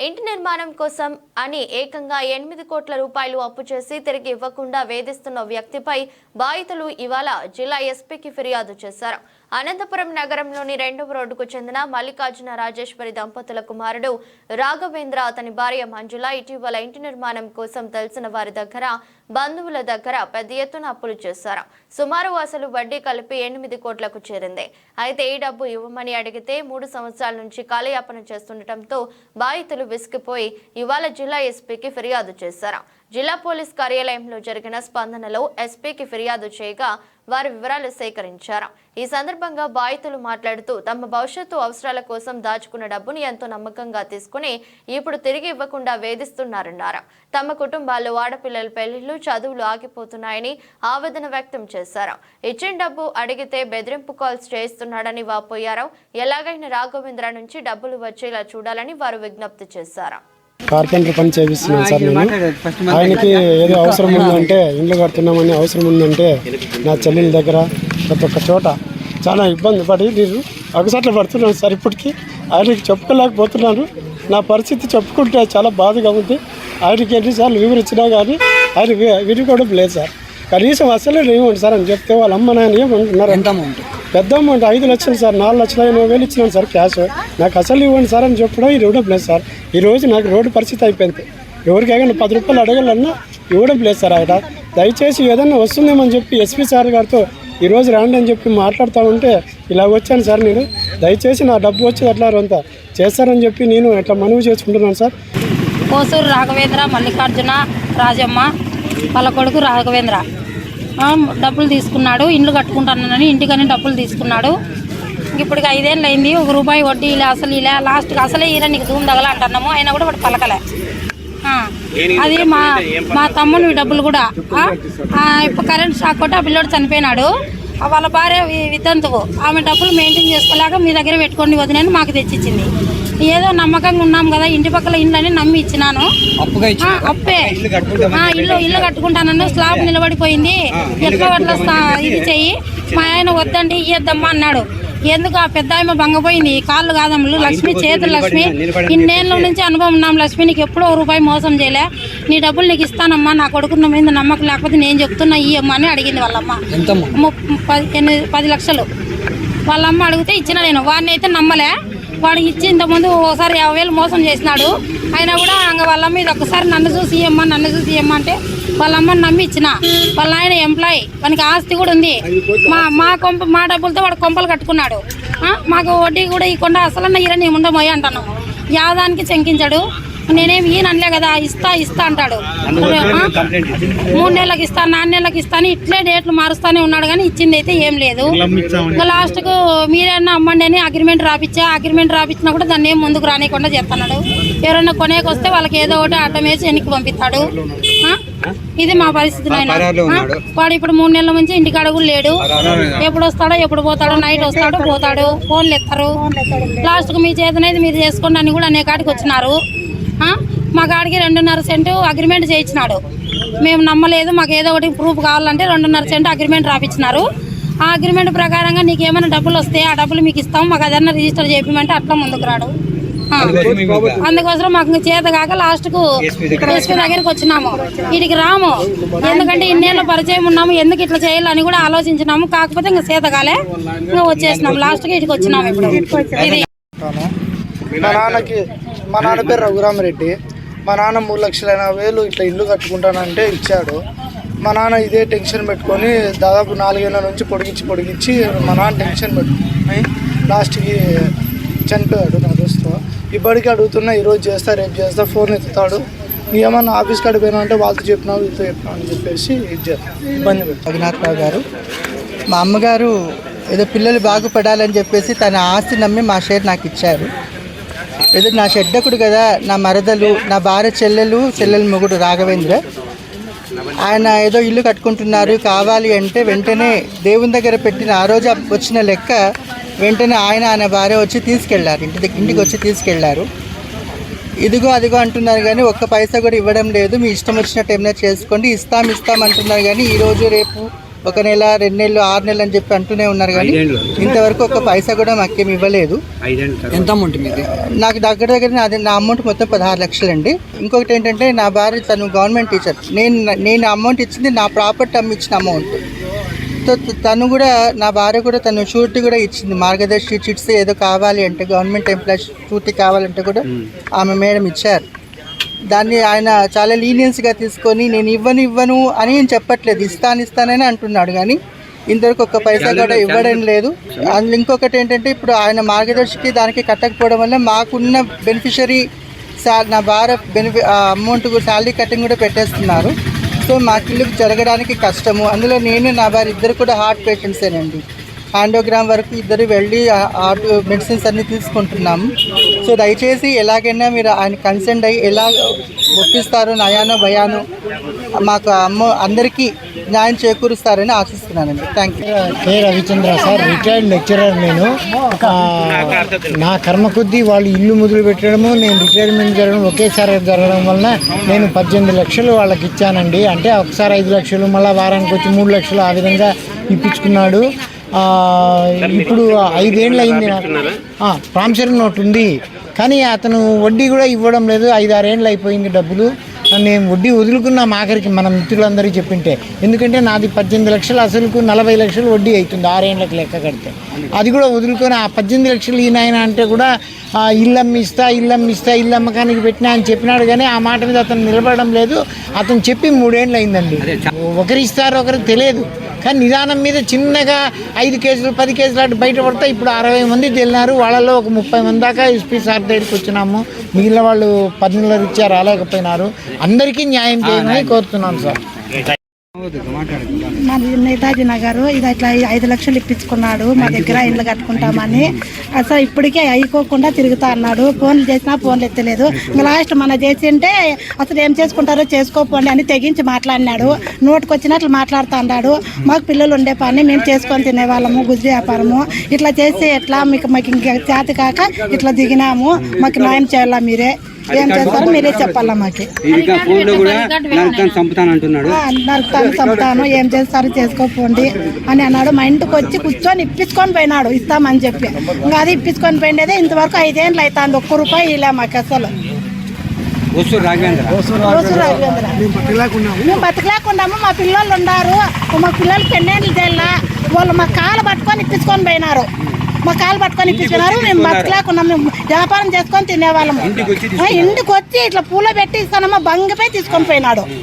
ఇంటి నిర్మాణం కోసం అని ఏకంగా 8 కోట్ల రూపాయలు అప్పు చేసి తిరిగి ఇవ్వకుండా వేధిస్తున్న వ్యక్తిపై బాధితులు ఇవాళ జిల్లా ఎస్పీకి ఫిర్యాదు చేశారు. అనంతపురం నగరంలోని 2వ రోడ్డుకు చెందిన మల్లికార్జున రాజేశ్వరి దంపతుల కుమారుడు రాఘవేంద్ర అతని భార్య మంజుల ఇటీవల ఇంటి నిర్మాణం కోసం తెలిసిన వారి దగ్గర బంధువుల దగ్గర పెద్ద ఎత్తున అప్పులు చేశారు. సుమారు అసలు వడ్డీ కలిపి 8 కోట్లకు చేరింది. అయితే ఈ డబ్బు ఇవ్వమని అడిగితే 3 సంవత్సరాల నుంచి కాలయాపన చేస్తుండటంతో బాధితులు విసిగిపోయి ఇవాళ జిల్లా ఎస్పీకి ఫిర్యాదు చేశారు. జిల్లా పోలీస్ కార్యాలయంలో జరిగిన స్పందనలో ఎస్పీకి ఫిర్యాదు చేయగా వారి వివరాలు సేకరించారు. ఈ సందర్భంగా బాధితులు మాట్లాడుతూ తమ భవిష్యత్తు అవసరాల కోసం దాచుకున్న డబ్బును ఎంతో నమ్మకంగా తీసుకుని ఇప్పుడు తిరిగి ఇవ్వకుండా వేధిస్తున్నారన్నారు. తమ కుటుంబాల్లో ఆడపిల్లల పెళ్లిళ్లు చదువులు ఆగిపోతున్నాయని ఆవేదన వ్యక్తం చేశారు. ఇచ్చిన డబ్బు అడిగితే బెదిరింపు కాల్స్ చేస్తున్నాడని వాపోయారు. ఎలాగైనా రాఘవేంద్ర నుంచి డబ్బులు వచ్చేలా చూడాలని వారు విజ్ఞప్తి చేశారు. కార్పెంటర్ పని చేపిస్తున్నాను సార్. నేను ఆయనకి ఏదో అవసరం ఉందంటే, ఇల్లు కడుతున్నామని అవసరం ఉందంటే నా చెల్లెల దగ్గర ప్రతి ఒక్క చోట చాలా ఇబ్బంది పడి నేను అగసట్లు పడుతున్నాను సార్. ఇప్పటికీ ఆయనకి చెప్పుకోలేకపోతున్నాను. నా పరిస్థితి చెప్పుకుంటే చాలా బాధగా ఉంది. ఆయనకి ఎన్నిసార్లు వివరించినా కానీ ఆయన వినుకోవడం లేదు సార్. కనీసం అసలు ఏమండి సార్ అని చెప్తే వాళ్ళ అమ్మ నాయన ఏమంటున్నారు, ఎంత అమౌంట్ పెద్ద అమౌంట్ 5 లక్షలు సార్, 4 లక్షల 80,000 ఇచ్చినాను సార్ క్యాష్. నాకు అసలు ఇవ్వండి సార్ అని చెప్పడం ఇది ఇవ్వడం లేదు సార్. ఈరోజు నాకు రోడ్డు పరిస్థితి అయిపోయింది. ఎవరికైనా 10 రూపాయలు అడగాలన్నా ఇవ్వడం లేదు సార్. ఆయన దయచేసి ఏదన్నా వస్తుందేమని చెప్పి ఎస్పీ సార్ గారితో ఈరోజు రాండి అని చెప్పి మాట్లాడుతూ ఉంటే ఇలా వచ్చాను సార్. నేను దయచేసి నా డబ్బు వచ్చి అట్లా అంతా చేస్తారని చెప్పి నేను ఇట్లా మనవి చేసుకుంటున్నాను సార్. కోసూరు రాఘవేంద్ర, మల్లికార్జున రాజమ్మ వాళ్ళ కొడుకు రాఘవేంద్ర డబ్బులు తీసుకున్నాడు. ఇండ్లు కట్టుకుంటానని ఇంటికని డబ్బులు తీసుకున్నాడు. ఇప్పటికి 5 ఏళ్ళు అయింది. ₹1 వడ్డీ ఇలా అసలు ఇలా లాస్ట్కి అసలే ఈరా నీకు ధూమ్ తగల అంటున్నాము. అయినా కూడా వాడు పలకలే. అది మా తమ్ముని డబ్బులు కూడా ఇప్పుడు కరెంట్ షాక్ కొట్టి ఆ పిల్లోడు చనిపోయినాడు. వాళ్ళ భార్య వితంతువు, ఆమె డబ్బులు మెయింటైన్ చేసుకోలేక మీ దగ్గర పెట్టుకోండి వదినని మాకు తెచ్చిచ్చింది. ఏదో నమ్మకంగా ఉన్నాం కదా, ఇంటి పక్కల ఇండ్లని నమ్మి ఇచ్చినాను. అప్పే ఇల్లు కట్టుకుంటానన్ను స్లాబ్ నిలబడిపోయింది, ఎట్లా అట్లా ఇది చెయ్యి, మా ఆయన వద్దండి ఇయ్యద్దమ్మా అన్నాడు. ఎందుకు ఆ పెద్ద ఆమె బంగపోయింది. కాళ్ళు కాదమ్ములు లక్ష్మి, చేతులు లక్ష్మి, ఇన్నేళ్ళ నుంచి అనుభవం ఉన్నాం లక్ష్మి, నీకు ఎప్పుడో ₹1 మోసం చేయలే, నీ డబ్బులు నీకు ఇస్తానమ్మా, నా కొడుకున్న మీద నమ్మకం లేకపోతే నేను చెప్తున్నా ఇయ్యమ్మా అని అడిగింది వాళ్ళమ్మ. 10 లక్షలు వాళ్ళమ్మ అడిగితే ఇచ్చిన. నేను వాడిని అయితే నమ్మలే. వాడికి ఇచ్చి ఇంతకుముందు ఒకసారి 50,000 మోసం చేసినాడు. అయినా కూడా వాళ్ళమ్మ ఇది ఒక్కసారి నన్ను చూసి ఇయ్యమ్మా అంటే వాళ్ళమ్మని నమ్మి ఇచ్చిన. వాళ్ళ ఆయన ఎంప్లాయీ, వానికి ఆస్తి కూడా ఉంది. మా డబ్బులతో వాడు కొంపలు కట్టుకున్నాడు. మాకు వడ్డీ కూడా ఇవ్వకుండా అసలన్న ఈరని ఉండబోయే అంటాను. యాదానికి శంకించాడు. నేనేమి ఈయనలే కదా, ఇస్తా అంటాడు. 3 నెలలకు ఇస్తాను, 4 నెలలకు ఇస్తాను, ఇట్లే డేట్లు మారుస్తానే ఉన్నాడు. కానీ ఇచ్చింది అయితే ఏం లేదు. లాస్ట్కు మీరేమన్నా అమ్మండి అని అగ్రిమెంట్ రాపించినా కూడా దాన్ని ఏం ముందుకు రానియకుండా చేస్తున్నాడు. ఎవరన్నా కొనేకి వస్తే వాళ్ళకి ఏదో ఒకటి అడ్డం వేసి వెనక్కి పంపిస్తాడు. ఇది మా పరిస్థితి. వాడు ఇప్పుడు 3 నెలల నుంచి ఇంటికి అడుగులు లేడు. ఎప్పుడు వస్తాడో ఎప్పుడు పోతాడో, నైట్ వస్తాడో పోతాడు, ఫోన్లు ఎత్తారు. లాస్ట్కు మీ చేతనైతే మీరు చేసుకోండి అని కూడా అనేకాడికి వచ్చినారు. మా కాడికి 2.5 సెంటు అగ్రిమెంట్ చేయించినాడు. మేము నమ్మలేదు. మాకు ఏదో ఒకటి ప్రూఫ్ కావాలంటే 2.5 సెంటు అగ్రిమెంట్ రాపించినారు. ఆ అగ్రిమెంట్ ప్రకారంగా నీకు ఏమైనా డబ్బులు వస్తే ఆ డబ్బులు మీకు ఇస్తాం, మాకు అదన్నా రిజిస్టర్ చేయమంటే అట్లా ముందుకు రాడు. అందుకోసం మాకు చేత కాక లాస్ట్కు ఎస్పీ దగ్గరికి వచ్చినాము. వీటికి రాము, ఎందుకంటే ఇన్నేళ్ళ పరిచయం ఉన్నాము, ఎందుకు ఇట్లా చేయాలని కూడా ఆలోచించినాము. కాకపోతే ఇంకా చేత కాలే, ఇంకా వచ్చేసినాము. లాస్ట్కి ఇటుకి వచ్చినాము. ఇప్పుడు ఇది మా నాన్న పేరు రఘురామరెడ్డి. మా నాన్న 3,80,000 ఇట్లా ఇల్లు కట్టుకుంటానంటే ఇచ్చాడు. మా నాన్న ఇదే టెన్షన్ పెట్టుకొని దాదాపు 4 ఏళ్ళ నుంచి పొడిగించి మా నాన్న టెన్షన్ పెట్టుకుని లాస్ట్కి చనిపోయాడు. నా దోస్తు ఇప్పటికీ అడుగుతున్నా, ఈరోజు చేస్తా రేపు చేస్తా, ఫోన్ ఎత్తుతాడు. ఏమన్నా ఆఫీస్ కాడికి పోయినా అంటే వాళ్ళతో చెప్పినావు వీళ్ళతో చెప్పినావు అని చెప్పేసి ఇబ్బంది పెడతాడు. రఘునాథరావు గారు, మా అమ్మగారు ఏదో పిల్లలు బాగుపడాలని చెప్పేసి తన ఆస్తి నమ్మి మా షేర్ నాకు ఇచ్చారు. ఏదో నా షెడ్డకుడు కదా, నా మరదలు, నా భార్య చెల్లెలు మొగుడు రాఘవేంద్ర, ఆయన ఏదో ఇల్లు కట్టుకుంటున్నారు కావాలి అంటే వెంటనే దేవుని దగ్గర పెట్టిన ఆ రోజు వచ్చిన లెక్క వెంటనే ఆయన భార్య వచ్చి తీసుకెళ్లారు. ఇంటికి వచ్చి తీసుకెళ్లారు. ఇదిగో అదిగో అంటున్నారు కానీ ఒక్క పైసా కూడా ఇవ్వడం లేదు. మీ ఇష్టం వచ్చినట్టు ఏమైనా చేసుకోండి, ఇస్తాం అంటున్నారు కానీ ఈరోజు రేపు 1 నెల 2 నెలలు 6 నెలలు అని చెప్పి అంటూనే ఉన్నారు, కానీ ఇంతవరకు ఒక పైసా కూడా మాకేమి ఇవ్వలేదు. ఎంత అమౌంట్ మీది? నాకు దగ్గర నా అమౌంట్ మొత్తం 16 లక్షలు అండి. ఇంకొకటి ఏంటంటే నా భార్య తను గవర్నమెంట్ టీచర్, నేను అమౌంట్ ఇచ్చింది నా ప్రాపర్టీ అమ్మి ఇచ్చిన అమౌంట్. సో తను కూడా నా భార్య కూడా తను షూరిటీ కూడా ఇచ్చింది, మార్గదర్శి చిట్స్ ఏదో కావాలి అంటే గవర్నమెంట్ ఎంప్లాయీస్ షూరిటీ కావాలంటే కూడా ఆమె మేడం ఇచ్చారు. దాన్ని ఆయన చాలా లీనియన్స్గా తీసుకొని నేను ఇవ్వను అని ఏం చెప్పట్లేదు, ఇస్తానని అంటున్నాడు, కానీ ఇంతవరకు ఒక్క పైసా కూడా ఇవ్వడం లేదు. అందులో ఇంకొకటి ఏంటంటే ఇప్పుడు ఆయన మార్గదర్శికి దానికి కట్టకపోవడం వల్ల మాకున్న బెనిఫిషరీ నా భార్య అమౌంట్ శాలరీ కటింగ్ కూడా పెట్టేస్తున్నారు. సో మాకు ఇల్లు జరగడానికి కష్టము. అందులో నేను నా భార్య ఇద్దరు కూడా హార్ట్ పేషెంట్సేనండి. యాండోగ్రామ్ వరకు ఇద్దరు వెళ్ళి మెడిసిన్స్ అన్నీ తీసుకుంటున్నాము. సో దయచేసి ఎలాగైనా మీరు ఆయన కన్సెంట్ అయ్యి ఎలా ఒప్పిస్తారో నయానో భయానో మాకు అందరికీ న్యాయం చేకూరుస్తారని ఆశిస్తున్నానండి. Thank you. K Ravichandra sir, retired lecturer నేను. నా కర్మ కొద్దీ వాళ్ళు ఇల్లు మొదలు పెట్టడము, నేను రిటైర్మెంట్ జరగడం ఒకేసారి జరగడం వలన నేను 18 లక్షలు వాళ్ళకి ఇచ్చానండి. అంటే ఒకసారి 5 లక్షలు, మళ్ళీ వారానికి వచ్చి 3 లక్షలు ఆ విధంగా ఇప్పించుకున్నాడు. ఇప్పుడు 5 ఏళ్ళు అయింది. ప్రామిసరీ నోట్ ఉంది, కానీ అతను వడ్డీ కూడా ఇవ్వడం లేదు. 5-6 ఏళ్ళు అయిపోయింది డబ్బులు. నేను వడ్డీ వదులుకున్నాం ఆఖరికి మన మిత్రులందరికీ చెప్పింటే. ఎందుకంటే నాది 18 లక్షలు అసలుకు 40 లక్షలు వడ్డీ అవుతుంది 6 ఏళ్ళకి లెక్క కడితే. అది కూడా వదులుకొని ఆ 18 లక్షలు ఈయన అంటే కూడా ఇల్లు అమ్మకానికి పెట్టినా అని చెప్పినాడు, కానీ ఆ మాట మీద అతను నిలబడడం లేదు. అతను చెప్పి 3 ఏళ్ళు అయిందండి. ఒకరు ఇస్తారు ఒకరికి తెలియదు, కానీ నిదానం మీద చిన్నగా 5 కేసులు 10 కేసులు అటు బయట పడతాయి. ఇప్పుడు 60 మంది తెలినారు, వాళ్ళలో ఒక 30 మంది దాకా ఎస్పీ సార్ దగ్గరికి వచ్చినాము. మిగిలిన వాళ్ళు 10 నెలలు ఇచ్చా రాలేకపోయినారు. అందరికీ న్యాయం చేయమని కోరుతున్నాను సార్. మాది నేతాజీ నగర్. ఇది అట్లా 5 లక్షలు ఇప్పించుకున్నాడు మా దగ్గర, ఇల్లు కట్టుకుంటామని. అసలు ఇప్పటికే అయిపోకుండా తిరుగుతా అన్నాడు. ఫోన్లు చేసినా ఫోన్లు ఎత్తలేదు. ఇంకా లాస్ట్ మన చేసింటే అసలు ఏం చేసుకుంటారో చేసుకోపోండి అని తెగించి మాట్లాడినాడు. నోటుకు వచ్చినట్లు మాట్లాడుతూ అన్నాడు. మాకు పిల్లలు ఉండే పని మేము చేసుకొని తినేవాళ్ళము, గుజ్జు వ్యాపారము. ఇట్లా చేస్తే ఎట్లా మాకు ఇంకా చేతి కాక ఇట్లా దిగినాము. మాకు న్యాయం చేయాలా, మీరే ఏం చేస్తారో మీరే చెప్పాలా. మాకు నరుకుతాను చంపుతాను, ఏం చేస్తారో చేసుకోపోండి అని అన్నాడు. మా ఇంటికి వచ్చి కూర్చొని ఇప్పించుకొని పోయినాడు ఇస్తామని చెప్పి. ఇంకా అది ఇప్పించుకొని పోయిండేదే ఇంతవరకు 5 ఏళ్ళు అవుతుంది. ₹1 ఇలా మాకు అసలు. మేము బతకలేకున్నాము. మా పిల్లలు ఉన్నారు, మా పిల్లలు పెళ్ళేళ్ళు చేయాల. వాళ్ళు మా కాలు పట్టుకొని ఇప్పించుకొని పోయినారు. మేము బతకలేకున్నాం. మేము వ్యాపారం చేసుకొని తినేవాళ్ళము. ఇంటికి వచ్చి ఇట్లా పూల పెట్టి ఇస్తానమ్మా బంగిపోయి తీసుకొని పోయినాడు.